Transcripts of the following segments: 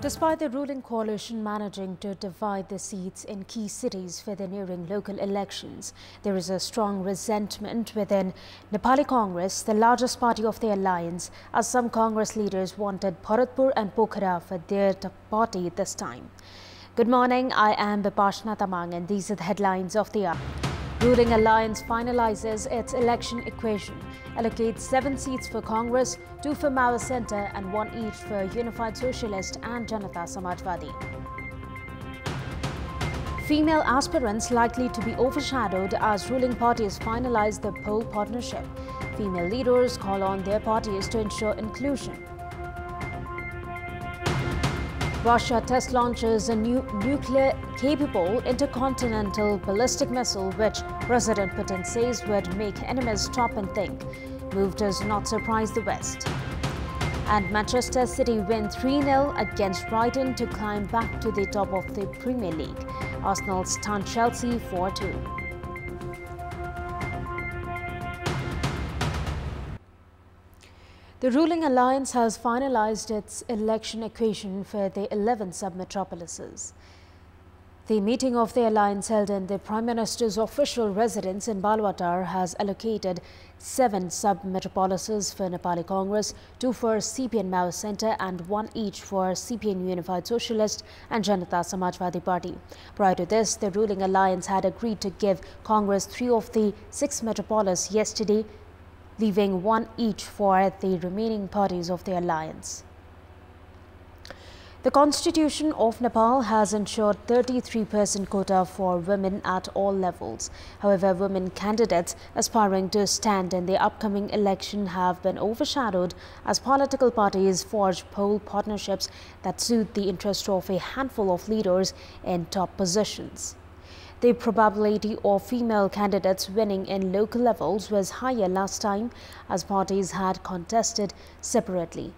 Despite the ruling coalition managing to divide the seats in key cities for the nearing local elections, there is a strong resentment within Nepali Congress, the largest party of the alliance, as some Congress leaders wanted Bharatpur and Pokhara for their party this time. Good morning, I am Bipashna Tamang and these are the headlines of the hour. Ruling alliance finalizes its election equation, allocates 7 seats for Congress, 2 for Mao Centre and 1 each for Unified Socialist and Janata Samajwadi. Female aspirants likely to be overshadowed as ruling parties finalize the poll partnership. Female leaders call on their parties to ensure inclusion. Russia test launches a new nuclear-capable intercontinental ballistic missile which President Putin says would make enemies stop and think. Move does not surprise the West. And Manchester City win 3-0 against Brighton to climb back to the top of the Premier League. Arsenal stunned Chelsea 4-2. The ruling alliance has finalized its election equation for the 11 sub-metropolises. The meeting of the alliance held in the Prime Minister's official residence in Balwatar has allocated 7 sub-metropolises for Nepali Congress, 2 for CPN Mao Centre and 1 each for CPN Unified Socialist and Janata Samajwadi Party. Prior to this, the ruling alliance had agreed to give Congress 3 of the 6 metropolis yesterday, leaving 1 each for the remaining parties of the alliance. The Constitution of Nepal has ensured 33% quota for women at all levels. However, women candidates aspiring to stand in the upcoming election have been overshadowed as political parties forge poll partnerships that suit the interest of a handful of leaders in top positions. The probability of female candidates winning in local levels was higher last time as parties had contested separately.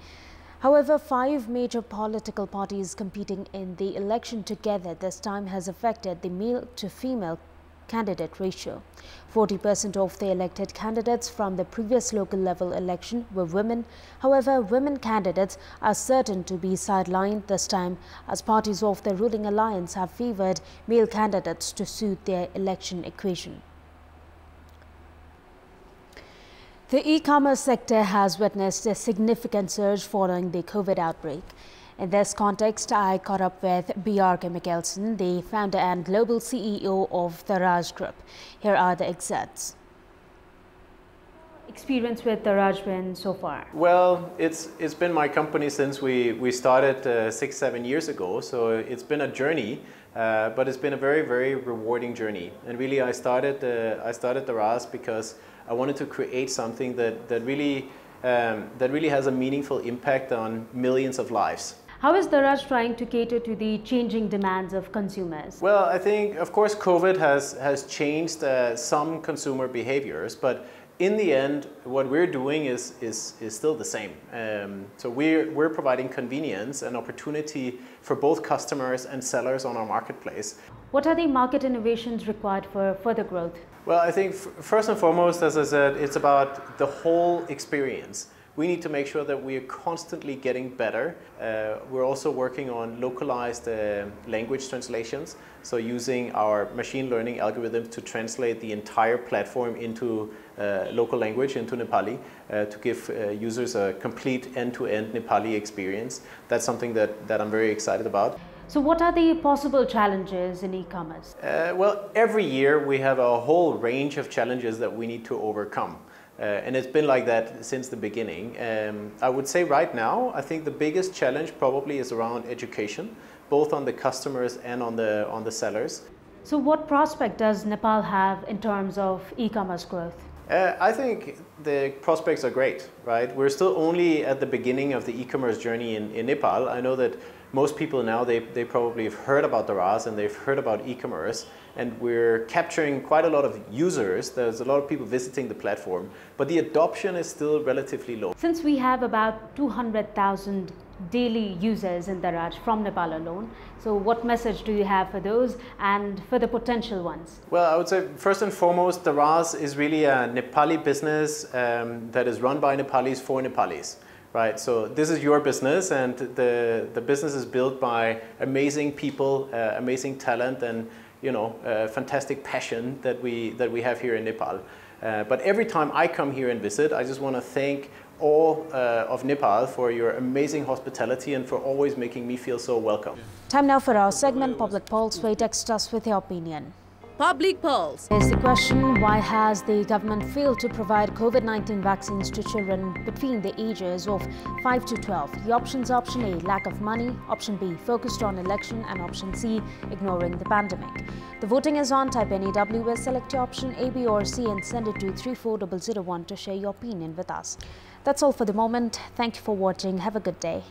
However, 5 major political parties competing in the election together this time has affected the male-to-female candidate ratio. 40% of the elected candidates from the previous local level election were women. However, women candidates are certain to be sidelined this time as parties of the ruling alliance have favored male candidates to suit their election equation. The e-commerce sector has witnessed a significant surge following the COVID outbreak. In this context, I caught up with Bjarke Mikkelsen, the founder and global CEO of the Raj Group. Here are the excerpts. Experience with the Raj been so far? Well, it's been my company since we started 6-7 years ago, so it's been a journey, but it's been a very, very rewarding journey. And really, I started the Raj because I wanted to create something that really has a meaningful impact on millions of lives. How is the Raj trying to cater to the changing demands of consumers? Well, I think, of course, COVID has changed some consumer behaviors, but in the end, what we're doing is still the same. So we're providing convenience and opportunity for both customers and sellers on our marketplace. What are the market innovations required for further growth? Well, I think first and foremost, as I said, it's about the whole experience. We need to make sure that we are constantly getting better. We're also working on localized language translations, so using our machine learning algorithms to translate the entire platform into local language, into Nepali, to give users a complete end-to-end Nepali experience. That's something that I'm very excited about. So what are the possible challenges in e-commerce? Well, every year we have a whole range of challenges that we need to overcome. And it's been like that since the beginning. I would say right now, I think the biggest challenge probably is around education, both on the customers and on the sellers. So what prospect does Nepal have in terms of e-commerce growth? I think the prospects are great, right? We're still only at the beginning of the e-commerce journey in Nepal. I know that most people now, they probably have heard about the RAS and they've heard about e-commerce, and we're capturing quite a lot of users. There's a lot of people visiting the platform, but the adoption is still relatively low. Since we have about 200,000 daily users in the Raj from Nepal alone, so what message do you have for those and for the potential ones? Well, I would say first and foremost, the RAS is really a Nepali business that is run by Nepalis for Nepalis. right? So this is your business, and the business is built by amazing people, amazing talent, and fantastic passion that we have here in Nepal. But every time I come here and visit, I just want to thank all of Nepal for your amazing hospitality and for always making me feel so welcome. Time now for our segment, Public Pulse, where you text us with your opinion. Public Pulse. Here's the question: why has the government failed to provide COVID-19 vaccines to children between the ages of 5 to 12? The options are: option A, lack of money; option B, focused on election; and option C, ignoring the pandemic. The voting is on. Type any WS, select your option A, B or C and send it to 34001 to share your opinion with us. That's all for the moment. Thank you for watching. Have a good day.